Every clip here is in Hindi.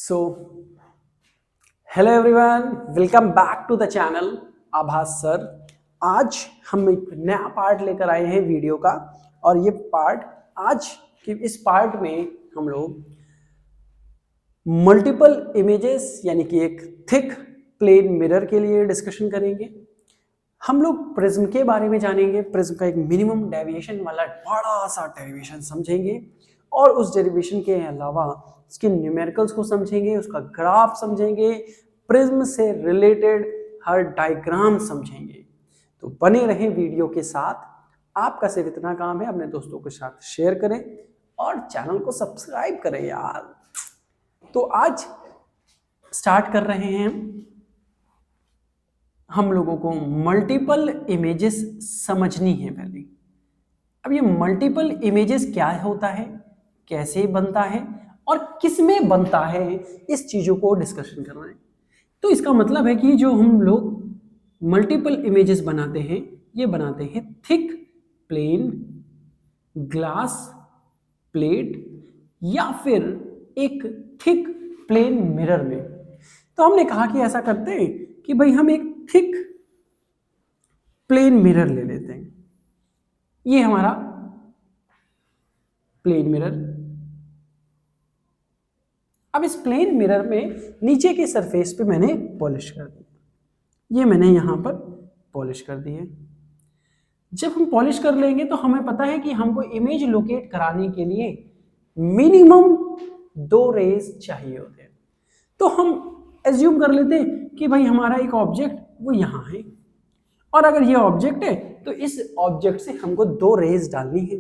So, hello everyone, welcome back to the channel आभास सर। आज हम एक नया पार्ट लेकर आए हैं वीडियो का, और ये पार्ट आज के इस पार्ट में हम लोग मल्टीपल इमेजेस यानी कि एक थिक प्लेन मिरर के लिए डिस्कशन करेंगे। हम लोग प्रिज्म के बारे में जानेंगे, प्रिज्म का एक मिनिमम डेविएशन वाला बड़ा सा डेरिवेशन समझेंगे, और उस डेरिवेशन के अलावा उसके न्यूमेरिकल्स को समझेंगे, उसका ग्राफ समझेंगे, प्रिज्म से रिलेटेड हर डायग्राम समझेंगे। तो बने रहें वीडियो के साथ। आपका सिर्फ इतना काम है, अपने दोस्तों के साथ शेयर करें और चैनल को सब्सक्राइब करें यार। तो आज स्टार्ट कर रहे हैं हम लोगों को मल्टीपल इमेजेस समझनी है पहले। अब ये मल्टीपल इमेजेस क्या होता है, कैसे बनता है और किस में बनता है, इस चीजों को डिस्कशन करना है। तो इसका मतलब है कि जो हम लोग मल्टीपल इमेजेस बनाते हैं, ये बनाते हैं थिक प्लेन ग्लास प्लेट या फिर एक थिक प्लेन मिरर में। तो हमने कहा कि ऐसा करते हैं कि भाई हम एक थिक प्लेन मिरर ले लेते हैं। ये हमारा प्लेन मिरर। अब इस प्लेन मिरर में नीचे के सरफेस पे मैंने पॉलिश कर दी। ये मैंने यहां पर पॉलिश कर दी है। जब हम पॉलिश कर लेंगे तो हमें पता है कि हमको इमेज लोकेट कराने के लिए मिनिमम 2 रेज चाहिए होते हैं। तो हम एज्यूम कर लेते हैं कि भाई हमारा एक ऑब्जेक्ट वो यहां है, और अगर ये ऑब्जेक्ट है तो इस ऑब्जेक्ट से हमको 2 रेज डालनी है।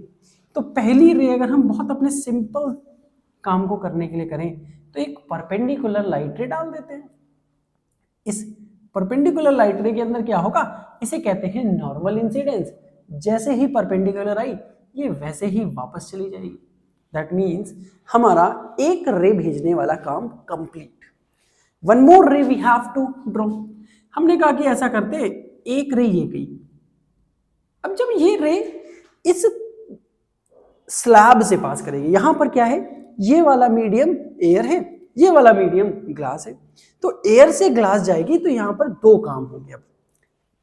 तो पहली रे अगर हम बहुत अपने सिंपल काम को करने के लिए करें तो एक परपेंडिकुलर लाइट रे डाल देते हैं। इस परपेंडिकुलर लाइट रे के अंदर क्या होगा, इसे कहते हैं नॉर्मल इंसिडेंस। जैसे ही परपेंडिकुलर आई ये वैसे ही वापस चली जाएगी। दैट मीन्स हमारा एक रे भेजने वाला काम कंप्लीट। वन मोर रे वी हैव टू ड्रॉ। हमने कहा कि ऐसा करते, एक रे ये गई। अब जब ये रे इस स्लैब से पास करेगी, यहां पर क्या है, ये वाला मीडियम एयर है, ये वाला मीडियम ग्लास है। तो एयर से ग्लास जाएगी तो यहां पर 2 काम होंगे। अब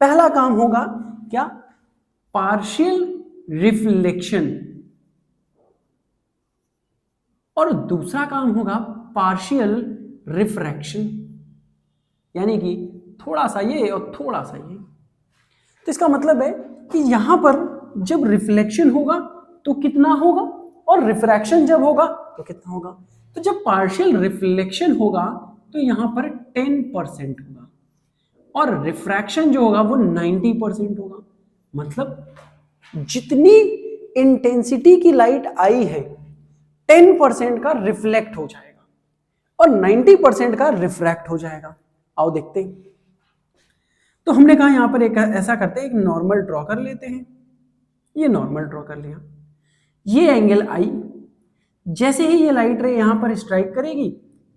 पहला काम होगा क्या, पार्शियल रिफ्लेक्शन, और दूसरा काम होगा पार्शियल रिफ्रैक्शन, यानी कि थोड़ा सा ये और थोड़ा सा ये। तो इसका मतलब है कि यहां पर जब रिफ्लेक्शन होगा तो कितना होगा, और रिफ्रैक्शन जब होगा तो कितना होगा। तो जब पार्शियल रिफ्लेक्शन होगा तो यहां पर 10% होगा, और रिफ्रैक्शन जो होगा वो 90% होगा। मतलब जितनी इंटेंसिटी की लाइट आई है 10% का रिफ्लेक्ट हो जाएगा और 90% का रिफ्रैक्ट हो जाएगा। आओ देखते हैं। तो हमने कहा यहां पर एक ऐसा करते हैं, एक नॉर्मल ड्रॉ कर लेते हैं। ये नॉर्मल ड्रॉ कर लिया। ये एंगल आई, जैसे ही ये लाइट रे यहां पर स्ट्राइक करेगी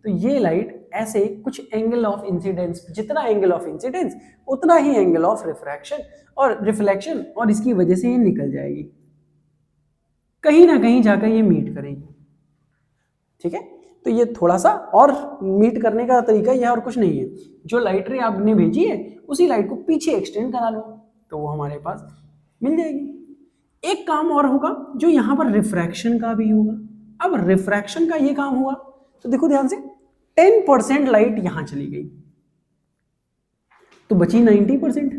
तो ये लाइट ऐसे कुछ एंगल ऑफ इंसिडेंस, जितना एंगल ऑफ इंसिडेंस उतना ही एंगल ऑफ रिफ्रैक्शन और रिफ्लेक्शन, और इसकी वजह से ये निकल जाएगी, कहीं ना कहीं जाकर ये मीट करेगी। ठीक है, तो ये थोड़ा सा और मीट करने का तरीका यह और कुछ नहीं है। जो लाइट रे आपने भेजी है उसी लाइट को पीछे एक्सटेंड करा लो तो वो हमारे पास मिल जाएगी। एक काम और होगा जो यहां पर रिफ्रैक्शन का भी होगा। अब रिफ्रैक्शन का ये काम हुआ तो देखो ध्यान से, 10% लाइट यहां चली गई तो बची 90%।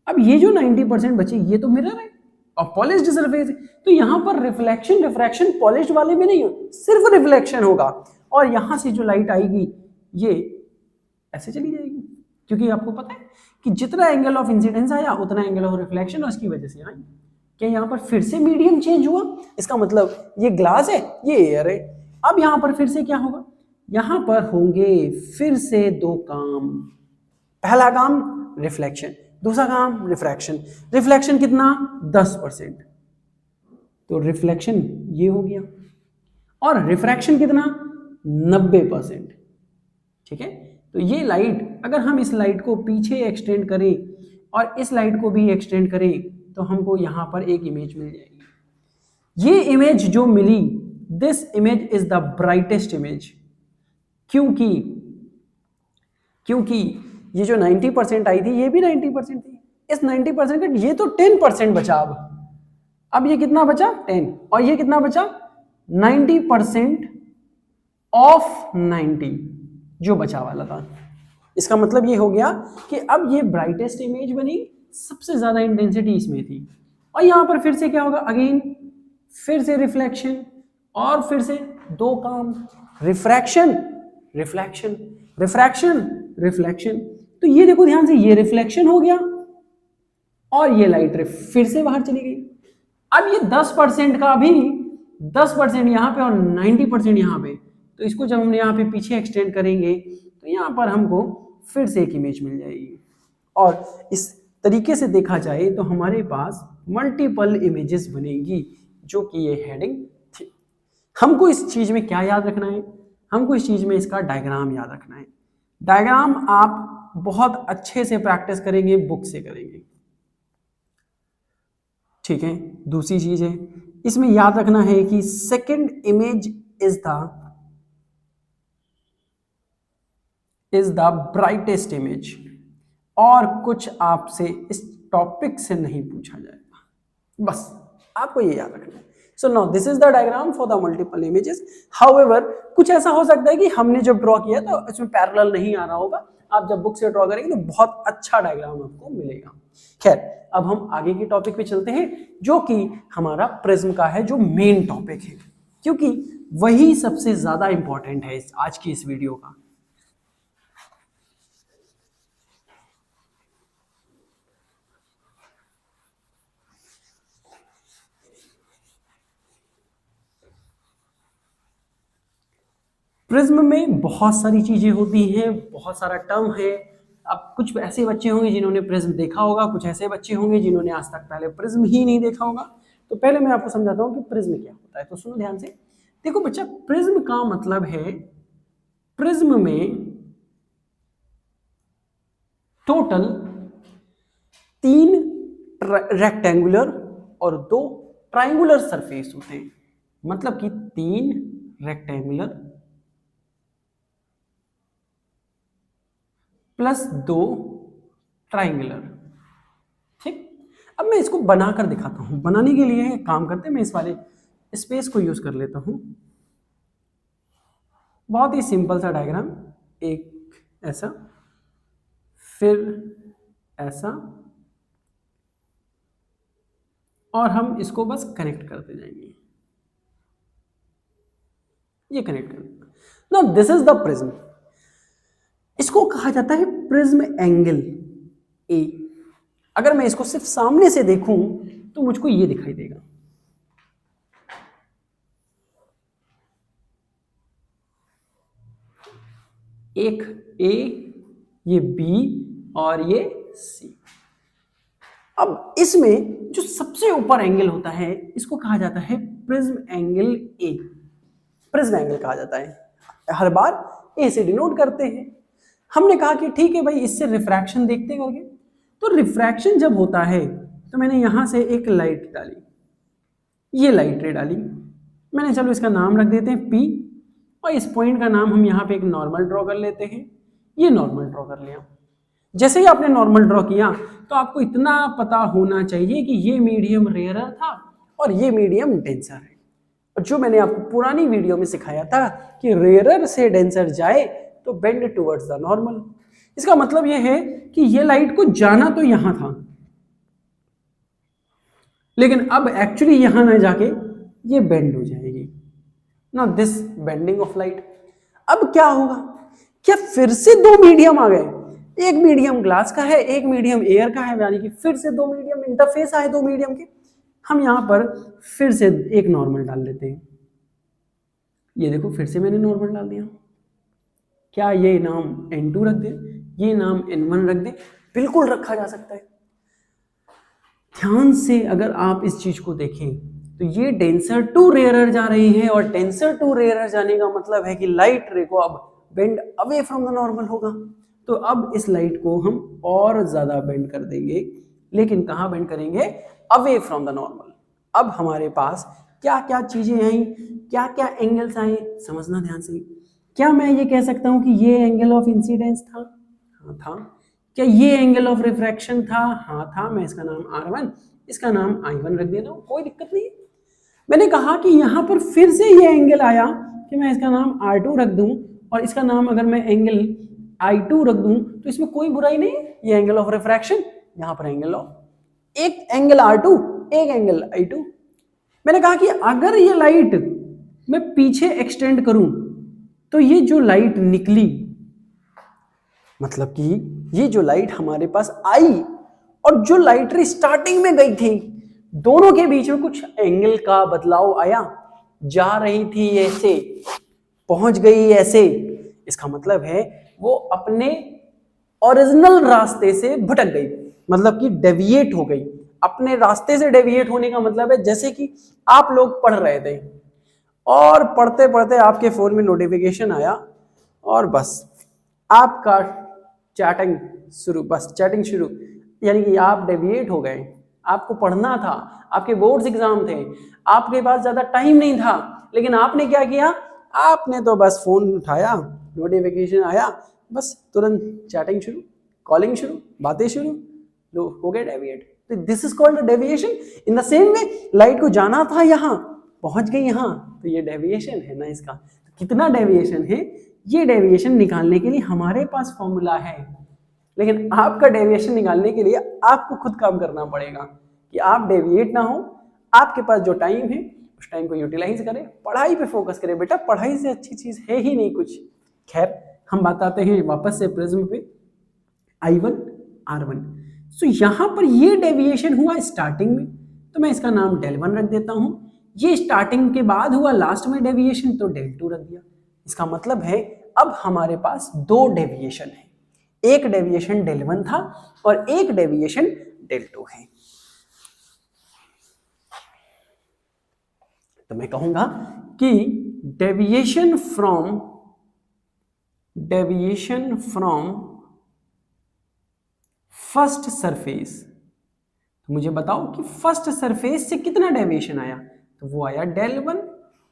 अब ये जो 90% बची ये तो मिरर है और पॉलिश्ड सरफेस है, तो यहां पर रिफ्रैक्शन पॉलिश्ड वाले में नहीं हो, सिर्फ रिफ्लेक्शन होगा, और यहां से जो लाइट आएगी ये ऐसे चली जाएगी, क्योंकि आपको पता है कि जितना एंगल ऑफ इंसिडेंस आया उतना एंगल ऑफ रिफ्लेक्शन उसकी वजह से आई। क्या यहां पर फिर से मीडियम चेंज हुआ, इसका मतलब ये ग्लास है ये एयर है। अब यहां पर फिर से क्या होगा, यहां पर होंगे फिर से 2 काम। पहला काम रिफ्लेक्शन, दूसरा काम रिफ्रैक्शन। रिफ्लेक्शन कितना, 10%, तो रिफ्लेक्शन ये हो गया, और रिफ्रैक्शन कितना, 90%। ठीक है, तो ये लाइट अगर हम इस लाइट को पीछे एक्सटेंड करें और इस लाइट को भी एक्सटेंड करें तो हमको यहां पर एक इमेज मिल जाएगी। ये इमेज जो मिली, this image is the brightest image. क्योंकि ये जो 90% आई थी ये भी 90% थी, इस 90% का ये तो 10% बचा। अब ये कितना बचा 10, और ये कितना बचा 90% ऑफ 90 जो बचा वाला था। इसका मतलब ये हो गया कि अब ये ब्राइटेस्ट इमेज बनी, सबसे ज्यादा इंटेंसिटी इसमें थी। और यहां पर फिर से क्या होगा, अगेन फिर से रिफ्लेक्शन, और फिर से दो काम, रिफ्रैक्शन रिफ्लेक्शन रिफ्रैक्शन रिफ्लेक्शन। तो ये देखो ध्यान से, ये रिफ्लेक्शन हो गया और ये लाइट रे फिर से बाहर चली गई। अब ये 10% का भी 10% यहां पे और 90% यहां पे, तो इसको जब हम यहाँ पे पीछे एक्सटेंड करेंगे तो यहाँ पर हमको फिर से एक इमेज मिल जाएगी। और इस तरीके से देखा जाए तो हमारे पास मल्टीपल इमेजेस बनेगी, जो कि ये हेडिंग थी। हमको इस चीज में क्या याद रखना है, हमको इस चीज में इसका डायग्राम याद रखना है। डायग्राम आप बहुत अच्छे से प्रैक्टिस करेंगे, बुक से करेंगे, ठीक है। दूसरी चीज है, इसमें याद रखना है कि second image is the brightest image, और कुछ आपसे इस टॉपिक से नहीं पूछा जाएगा, बस आपको ये याद रखना है। So now this is the diagram for the multiple images. However कुछ ऐसा हो सकता है कि हमने जब ड्रॉ किया तो इसमें पैरेलल नहीं आ रहा होगा, आप जब बुक से ड्रॉ करेंगे तो बहुत अच्छा डायग्राम आपको मिलेगा। खैर, अब हम आगे के टॉपिक पे चलते हैं, जो कि हमारा प्रिज्म का है, जो मेन टॉपिक है, क्योंकि वही सबसे ज्यादा इंपॉर्टेंट है आज की इस वीडियो का। प्रिज्म में बहुत सारी चीजें होती हैं, बहुत सारा टर्म है। अब कुछ ऐसे बच्चे होंगे जिन्होंने प्रिज्म देखा होगा, कुछ ऐसे बच्चे होंगे जिन्होंने आज तक पहले प्रिज्म ही नहीं देखा होगा। तो पहले मैं आपको समझाता हूँ कि प्रिज्म क्या होता है। तो सुनो ध्यान से, देखो बच्चा, प्रिज्म का मतलब है, प्रिज्म में टोटल 3 रेक्टेंगुलर और 2 ट्राइंगुलर सरफेस होते हैं। मतलब कि 3 रेक्टेंगुलर प्लस 2 ट्राइंगुलर, ठीक। अब मैं इसको बनाकर दिखाता हूं। बनाने के लिए एक काम करते हैं, मैं इस वाले स्पेस को यूज कर लेता हूं। बहुत ही सिंपल सा डायग्राम, एक ऐसा, फिर ऐसा, और हम इसको बस कनेक्ट करते जाएंगे। ये कनेक्ट कर, now this is the prism. इसको कहा जाता है प्रिज्म एंगल ए। अगर मैं इसको सिर्फ सामने से देखूं तो मुझको ये दिखाई देगा। एक ए, ये बी और ये सी। अब इसमें जो सबसे ऊपर एंगल होता है इसको कहा जाता है prism angle A. Prism angle कहा जाता है, हर बार ए से डिनोट करते हैं। हमने कहा कि ठीक है भाई, इससे रिफ्रैक्शन देखते हैं करके। तो रिफ्रैक्शन जब होता है तो मैंने यहां से एक लाइट डाली, ये लाइट रे डाली मैंने, चलो इसका नाम रख देते हैं पी, और इस पॉइंट का नाम हम यहाँ पे एक नॉर्मल ड्रॉ कर लेते हैं। ये नॉर्मल ड्रॉ कर लिया। जैसे ही आपने नॉर्मल ड्रॉ किया तो आपको इतना पता होना चाहिए कि ये मीडियम रेयरर था और ये मीडियम डेंसर है। और जो मैंने आपको पुरानी वीडियो में सिखाया था कि रेयरर से डेंसर जाए तो बेंड टुवर्ड्स द नॉर्मल। इसका मतलब यह है कि ये लाइट को जाना तो यहां था, लेकिन अब एक्चुअली यहां ना जाके ये बेंड हो जाएगी। Now this bending of light. अब क्या होगा, क्या फिर से 2 मीडियम आ गए? एक मीडियम ग्लास का है, एक मीडियम एयर का है, यानी कि फिर से 2 मीडियम इंटरफेस आए 2 मीडियम के। हम यहां पर फिर से एक नॉर्मल डाल लेते हैं। ये देखो, फिर से मैंने नॉर्मल डाल दिया। क्या ये नाम N2 रख दे, ये नाम N1 रख दे? बिल्कुल रखा जा सकता है। ध्यान से अगर आप इस चीज को देखें तो ये डेंसर टू रेयरर जा रही है, और डेंसर टू रेयरर जाने का मतलब है कि लाइट रे को अब bend away from the normal होगा। तो अब इस लाइट को हम और ज्यादा बेंड कर देंगे, लेकिन कहां बेंड करेंगे? Away from the normal. अब हमारे पास क्या क्या चीजें आई, क्या क्या एंगल्स आए, समझना ध्यान से। क्या मैं ये कह सकता हूं कि ये एंगल ऑफ इंसिडेंस था? हाँ था। क्या ये एंगल ऑफ रिफ्रैक्शन था? हाँ था। मैं इसका नाम R1, इसका नाम I1 रख देता हूँ, कोई दिक्कत नहीं। मैंने कहा कि यहाँ पर फिर से ये एंगल आया कि मैं इसका नाम R2 रख दूं और इसका नाम अगर मैं एंगल I2 रख दूं तो इसमें कोई बुराई नहीं है। ये एंगल ऑफ रिफ्रैक्शन, यहाँ पर एंगल ऑफ, एक एंगल R2, एक एंगल I2। मैंने कहा कि अगर ये लाइट मैं पीछे एक्सटेंड करूं तो ये जो लाइट निकली, मतलब कि ये जो लाइट हमारे पास आई और जो लाइट स्टार्टिंग में गई थी, दोनों के बीच में कुछ एंगल का बदलाव आया। जा रही थी ऐसे, पहुंच गई ऐसे, इसका मतलब है वो अपने ओरिजिनल रास्ते से भटक गई, मतलब कि डेविएट हो गई। अपने रास्ते से डेविएट होने का मतलब है जैसे कि आप लोग पढ़ रहे थे और पढ़ते पढ़ते आपके फोन में नोटिफिकेशन आया और बस आपका चैटिंग शुरू, बस चैटिंग शुरू, यानी कि आप डेविएट हो गए। आपको पढ़ना था, आपके बोर्ड्स एग्जाम थे, आपके पास ज्यादा टाइम नहीं था, लेकिन आपने क्या किया? आपने तो बस फोन उठाया, नोटिफिकेशन आया, बस तुरंत चैटिंग शुरू, कॉलिंग शुरू, बातें शुरू, लो हो गए डेविएट। तो this is called deviation. In the same way light को जाना था यहाँ, पहुंच गई यहाँ, तो ये डेविएशन है ना इसका। तो कितना डेविएशन है, ये डेविएशन निकालने के लिए हमारे पास फॉर्मूला है, लेकिन आपका डेविएशन निकालने के लिए आपको खुद काम करना पड़ेगा कि आप डेविएट ना हो। आपके पास जो टाइम है उस टाइम को यूटिलाइज करें, पढ़ाई पे फोकस करें। बेटा पढ़ाई से अच्छी चीज है ही नहीं कुछ। खैर हम बात आते हैं वापस से प्रिज्म पे, I1 R1। सो यहां पर ये डेविएशन हुआ स्टार्टिंग में, तो मैं इसका नाम del1 रख देता हूं। ये स्टार्टिंग के बाद हुआ लास्ट में डेविएशन, तो del2 रख दिया। इसका मतलब है अब हमारे पास दो डेविएशन है, एक डेविएशन del1 था और एक डेविएशन del2 है। तो मैं कहूंगा कि डेविएशन फ्रॉम फर्स्ट सरफेस, तो मुझे बताओ कि फर्स्ट सरफेस से कितना डेविएशन आया? तो वो आया del1,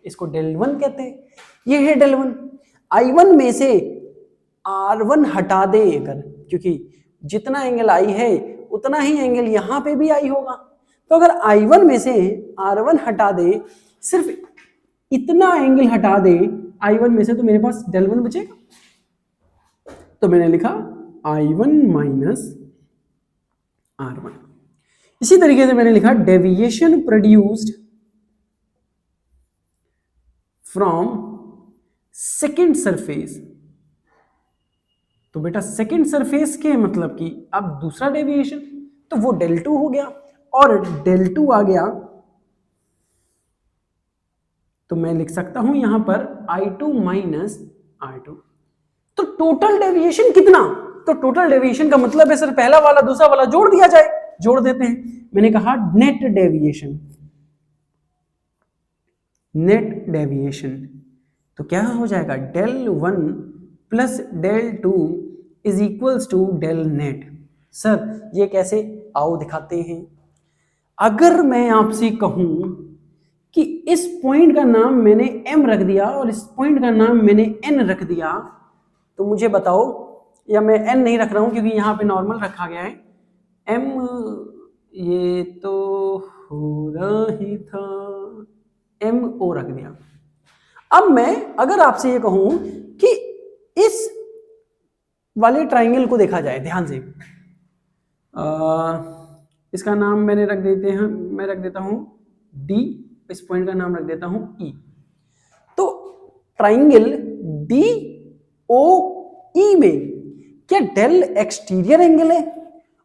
इसको del1 कहते हैं। ये है del1। I1 में से R1 हटा दे अगर, क्योंकि जितना एंगल आई है उतना ही एंगल यहां पे भी आई होगा, तो अगर I1 में से R1 हटा दे, सिर्फ इतना एंगल हटा दे I1 में से, तो मेरे पास del1 बचेगा। तो मैंने लिखा I1 माइनस R1। इसी तरीके से मैंने लिखा deviation produced from second surface. तो बेटा सेकेंड सरफेस के मतलब कि अब दूसरा डेविएशन, तो वो del2 हो गया, और del2 आ गया तो मैं लिख सकता हूं यहां पर I2 माइनस R2। तो टोटल डेविएशन कितना? तो टोटल डेविएशन का मतलब है सर पहला वाला दूसरा वाला जोड़ दिया जाए, जोड़ देते हैं। मैंने कहा नेट डेविएशन, नेट डेविएशन तो क्या हो जाएगा? del1 plus del2 is equals to del net. Sir ये कैसे? आओ दिखाते हैं। अगर मैं आपसे कहूं कि इस पॉइंट का नाम मैंने M रख दिया और इस पॉइंट का नाम मैंने N रख दिया, तो मुझे बताओ, या मैं N नहीं रख रहा हूं क्योंकि यहां पे नॉर्मल रखा गया है, M ये तो हो रहा ही था, MO रख दिया। अब मैं अगर आपसे ये कहूं कि इस वाले ट्राइंगल को देखा जाए ध्यान से, इसका नाम मैंने रख देते हैं, मैं रख देता हूं D, इस पॉइंट का नाम रख देता हूं E। तो ट्राइंगल DOE में क्या del एक्सटीरियर एंगल है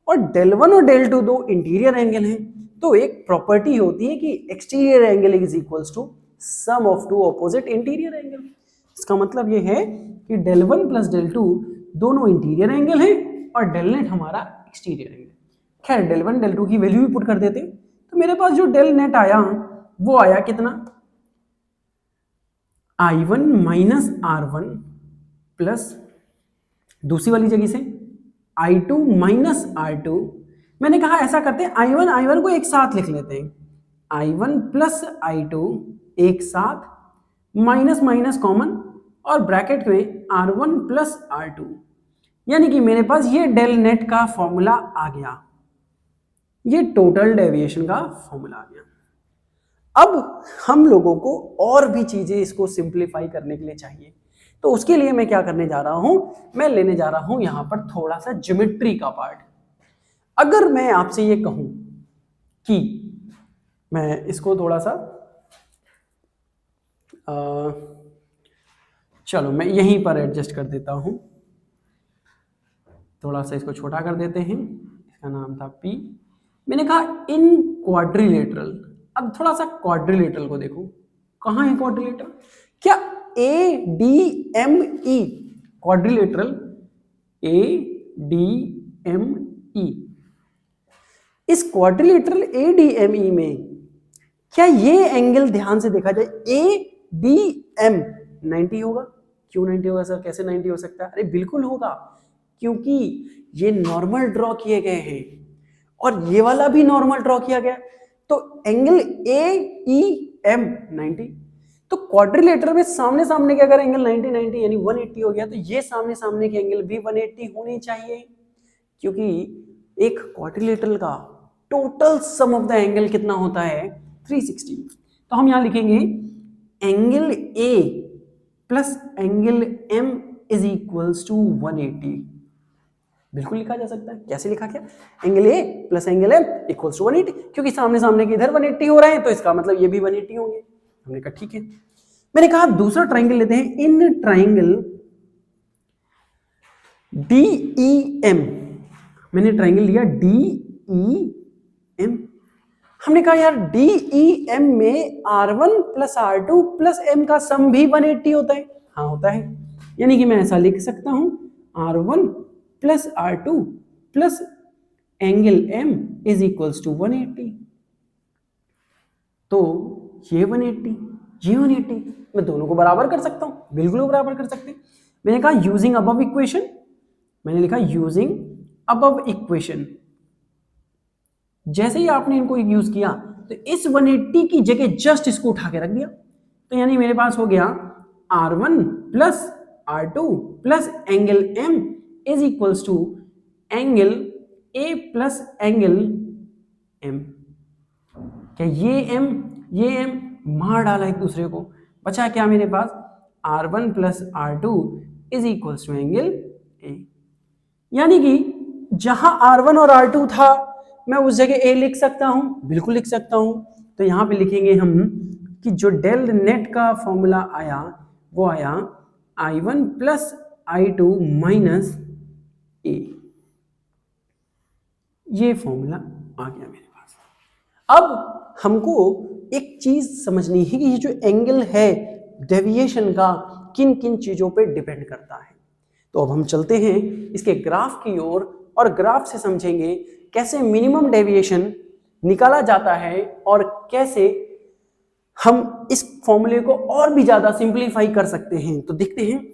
और del1 और del2 दो इंटीरियर एंगल हैं, तो एक प्रॉपर्टी होती है कि exterior angle is equals to sum of two opposite interior angle. इसका मतलब ये है कि del1 प्लस del2 दोनों इंटीरियर एंगल हैं और del नेट हमारा एक्सटीरियर एंगल। खैर del1 del2 की वैल्यू भी पुट कर देते, तो मेरे पास जो del नेट आया वो आया कितना? I1 माइनस R1 प्लस दूसरी वाली जगह से I2 माइनस R2। मैंने कहा ऐसा करते हैं, I1 को एक साथ लिख लेते हैं, I1 प्लस I2 एक साथ, माइनस माइनस कॉमन, और ब्रैकेट में R1 प्लस R2, यानी कि मेरे पास ये डेल नेट का फॉर्मूला आ गया, ये टोटल डेविएशन का फॉर्मूला आ गया। अब हम लोगों को और भी चीजें इसको सिंप्लीफाई करने के लिए चाहिए, तो उसके लिए मैं क्या करने जा रहा हूं, मैं लेने जा रहा हूं यहां पर थोड़ा सा ज्योमेट्री का पार्ट। अगर मैं आपसे ये कहूं कि मैं इसको थोड़ा सा चलो मैं यहीं पर एडजस्ट कर देता हूं, थोड़ा सा इसको छोटा कर देते हैं, इसका नाम था P। मैंने कहा इन क्वाड्रिलेटरल, अब थोड़ा सा क्वाड्रिलेटरल को देखो, कहां है क्वाड्रिलेटरल, क्या ADME क्वाड्रिलेटरल, ADME, इस क्वाड्रिलेटरल ADME में क्या ये एंगल ध्यान से देखा जाए ADM 90 होगा? क्यों 90 होगा सर, कैसे 90 हो सकता है? अरे बिल्कुल होगा, क्योंकि ये नॉर्मल ड्रॉ किए गए हैं और ये वाला भी नॉर्मल ड्रॉ किया गया, तो एंगल AEM 90। तो क्वाड्रिलेटरल में सामने सामने के अगर एंगल 90 90 यानी 180 हो गया, तो ये सामने सामने के एंगल भी 180 होने चाहिए, क्योंकि एक क्वाड्रिलेटरल का total sum of the angle कितना होता है 360। तो हम यहां लिखेंगे angle A plus angle M is equals to 180। बिल्कुल लिखा जा सकता है, कैसे लिखा क्या, angle A plus angle M equals to 180, क्योंकि सामने सामने के इधर 180 हो रहे हैं, तो इसका मतलब ये भी 180 होंगे। हमने कहा ठीक है। मैंने कहा दूसरा ट्राइंगल लेते हैं, इन ट्राइंगल DEM, मैंने ट्राइंगल लिया DEM, हमने कहा यार DEM में R1 plus R2 plus M का सम भी 180 होता है। हाँ होता है, यानी कि मैं ऐसा लिख सकता हूं R1 plus R2 plus angle M is equals to 180। तो ये 180 ये 180, मैं दोनों को बराबर कर सकता हूं, बिल्कुल बराबर कर सकते हैं। मैंने कहा यूजिंग अबव इक्वेशन, मैंने लिखा यूजिंग अबव इक्वेशन, जैसे ही आपने इनको यूज किया तो इस 180 की जगह जस्ट इसको उठा के रख दिया, तो यानी मेरे पास हो गया R1 plus R2 plus angle M is equals to angle A plus angle M। क्या ये M मार डाला एक दूसरे को, बचा क्या मेरे पास R1 plus R2 is equals to angle A, यानी कि जहां R1 और R2 था मैं उस जगह A लिख सकता हूं, बिल्कुल लिख सकता हूं। तो यहां पे लिखेंगे हम कि जो डेल नेट का फॉर्मूला आया वो आया I1 plus I2 minus A, ये फॉर्मूला आ गया मेरे पास। अब हमको एक चीज समझनी है कि ये जो एंगल है डेविएशन का किन किन चीजों पे डिपेंड करता है। तो अब हम चलते हैं इसके ग्राफ की ओर और ग्राफ से समझेंगे कैसे मिनिमम डेविएशन निकाला जाता है और कैसे हम इस फॉर्मूले को और भी ज्यादा सिंपलीफाई कर सकते हैं। तो देखते हैं।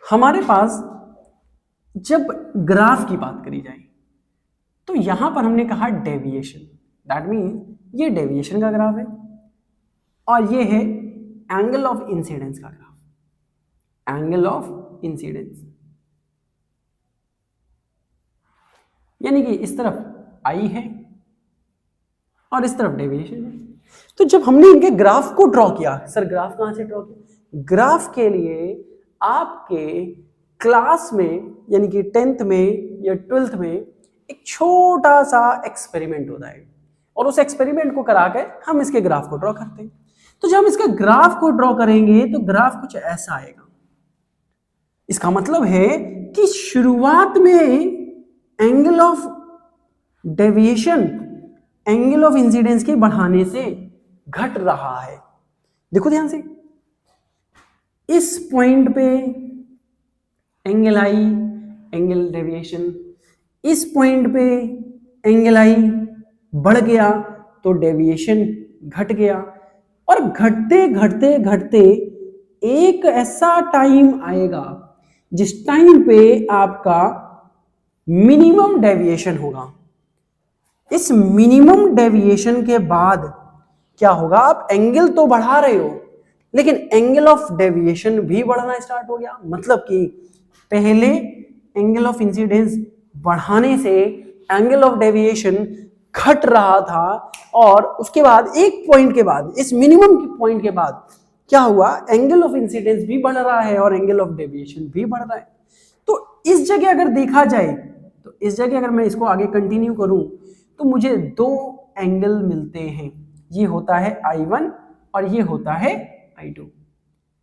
हमारे पास जब ग्राफ की बात करी जाए तो यहां पर हमने कहा डेविएशन, दैट मीन ये डेविएशन का ग्राफ है और ये है एंगल ऑफ इंसिडेंस का ग्राफ, एंगल ऑफ इंसिडेंस, यानी कि इस तरफ आई है और इस तरफ डेविएशन है। तो जब हमने इनके ग्राफ को ड्रॉ किया, सर ग्राफ कहां से ड्रॉ किया, ग्राफ के लिए आपके क्लास में यानी कि 10th में या 12th में एक छोटा सा एक्सपेरिमेंट होता है और उस एक्सपेरिमेंट को करा के हम इसके ग्राफ को ड्रॉ करते हैं। तो जब हम इसके ग्राफ को ड्रॉ करेंगे तो ग्राफ कुछ ऐसा आएगा। इसका मतलब है कि शुरुआत में angle of deviation angle of incidence के बढ़ाने से घट रहा है। देखो ध्यान से, इस पॉइंट पे एंगल आई, एंगल डेविएशन, इस पॉइंट पे एंगल आई बढ़ गया तो डेविएशन घट गया, और घटते घटते घटते एक ऐसा टाइम आएगा जिस टाइम पे आपका मिनिमम डेविएशन होगा। इस मिनिमम डेविएशन के बाद क्या होगा, आप एंगल तो बढ़ा रहे हो लेकिन एंगल ऑफ डेविएशन भी बढ़ना स्टार्ट हो गया। मतलब कि पहले एंगल ऑफ इंसिडेंस बढ़ाने से एंगल ऑफ डेविएशन घट रहा था और उसके बाद एक पॉइंट के बाद, इस मिनिमम पॉइंट के बाद क्या हुआ, एंगल ऑफ इंसिडेंस भी बढ़ रहा है और एंगल ऑफ डेविएशन भी बढ़ रहा है। तो इस जगह अगर देखा जाए, तो इस जगह अगर मैं इसको आगे कंटिन्यू करूं तो मुझे दो एंगल मिलते हैं, ये होता है I1 और ये होता है I2।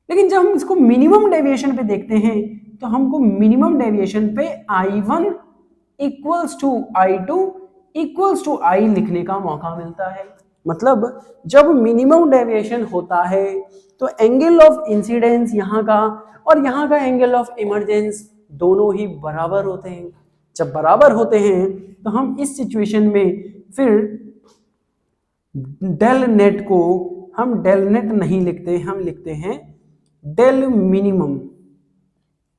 लेकिन जब हम इसको मिनिमम डेविएशन पे देखते हैं तो हमको मिनिमम डेविएशन पे I1 equals to I2 equals to I लिखने का मौका मिलता है। मतलब जब मिनिमम डेविएशन होता है तो एंगल ऑफ इंसिडेंस यहाँ का और यहाँ का एंगल ऑफ इमर्जेंस दोनों ही बराबर होते हैं। जब बराबर होते हैं तो हम इस सिचुएशन में फिर डेल नेट को हम डेल नेट नहीं लिखते, हम लिखते हैं डेल मिनिमम।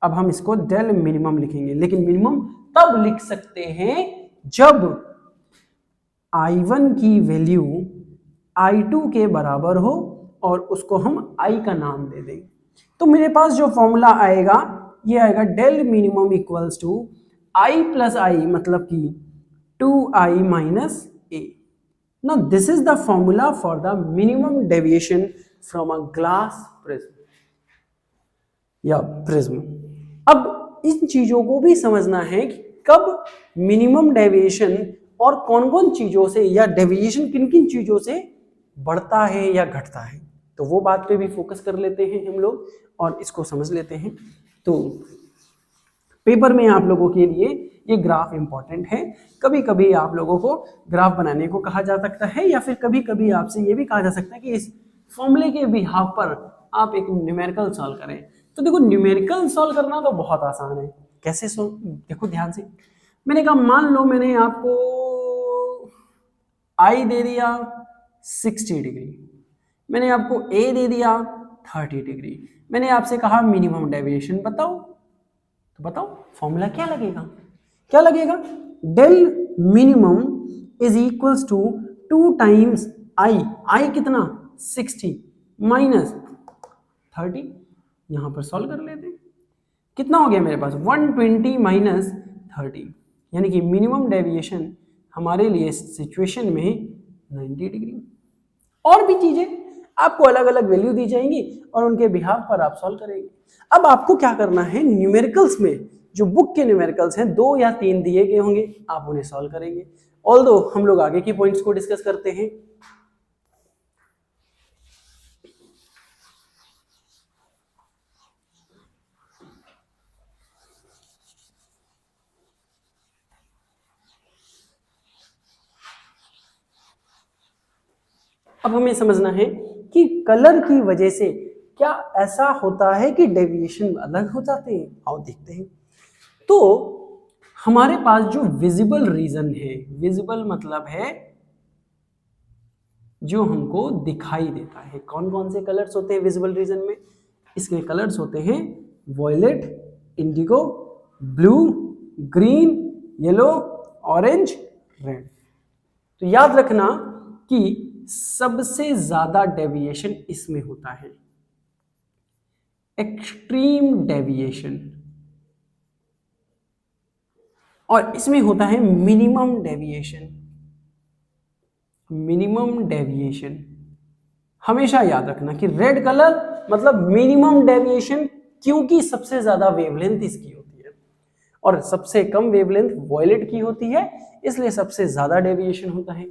अब हम इसको डेल मिनिमम लिखेंगे, लेकिन मिनिमम तब लिख सकते हैं जब I1 की वैल्यू I2 के बराबर हो और उसको हम I का नाम दे दें। तो मेरे पास जो फॉर्मूला आएगा ये आएगा del minimum equals to I plus I, मतलब कि 2I minus A। Now this is the formula for the minimum deviation from a glass prism या प्रिज्म। अब इन चीजों को भी समझना है कि कब मिनिमम डेविएशन और कौन कौन चीजों से या डेविएशन किन किन चीजों से बढ़ता है या घटता है, तो वो बात पे भी फोकस कर लेते हैं हम लोग और इसको समझ लेते हैं। तो पेपर में आप लोगों के लिए ये ग्राफ इंपॉर्टेंट है। कभी कभी आप लोगों को ग्राफ बनाने को कहा जा सकता है या फिर कभी कभी आपसे ये भी कहा जा सकता है कि इस फॉर्मूले के बिहाफ पर आप एक न्यूमेरिकल सॉल्व करें। तो देखो न्यूमेरिकल सॉल्व करना तो बहुत आसान है। कैसे सॉल्व, देखो ध्यान से। मैंने कहा मान लो मैंने आपको I दे दिया 60 डिग्री, मैंने आपको A दे दिया 30 डिग्री, मैंने आपसे कहा मिनिमम डेविएशन बताओ, तो बताओ फॉर्मूला क्या लगेगा, क्या लगेगा, del minimum is equals to 2 times I कितना 60 माइनस 30। यहां पर सॉल्व कर लेते हैं, कितना हो गया मेरे पास 120 माइनस 30, यानी कि मिनिमम डेविएशन हमारे लिए इस सिचुएशन में 90 डिग्री। और भी चीजें आपको अलग अलग वैल्यू दी जाएंगी और उनके बिहाफ पर आप सॉल्व करेंगे। अब आपको क्या करना है, न्यूमेरिकल्स में जो बुक के न्यूमेरिकल्स हैं 2 या 3 दिए गए होंगे, आप उन्हें सॉल्व करेंगे। ऑल्दो हम लोग आगे की पॉइंट्स को डिस्कस करते हैं। अब हमें समझना है कि कलर की वजह से क्या ऐसा होता है कि डेविएशन अलग हो जाते हैं। आओ देखते हैं। तो हमारे पास जो विजिबल रीजन है, विजिबल मतलब है जो हमको दिखाई देता है। कौन कौन से कलर्स होते हैं विजिबल रीजन में, इसके कलर्स होते हैं violet, indigo, blue, green, yellow, orange, red. तो याद रखना कि सबसे ज्यादा डेविएशन इसमें होता है, एक्सट्रीम डेविएशन, और इसमें होता है मिनिमम डेविएशन। मिनिमम डेविएशन हमेशा याद रखना कि रेड कलर मतलब मिनिमम डेविएशन, क्योंकि सबसे ज्यादा वेवलेंथ इसकी होती है और सबसे कम वेवलेंथ वॉयलेट की होती है, इसलिए सबसे ज्यादा डेविएशन होता है।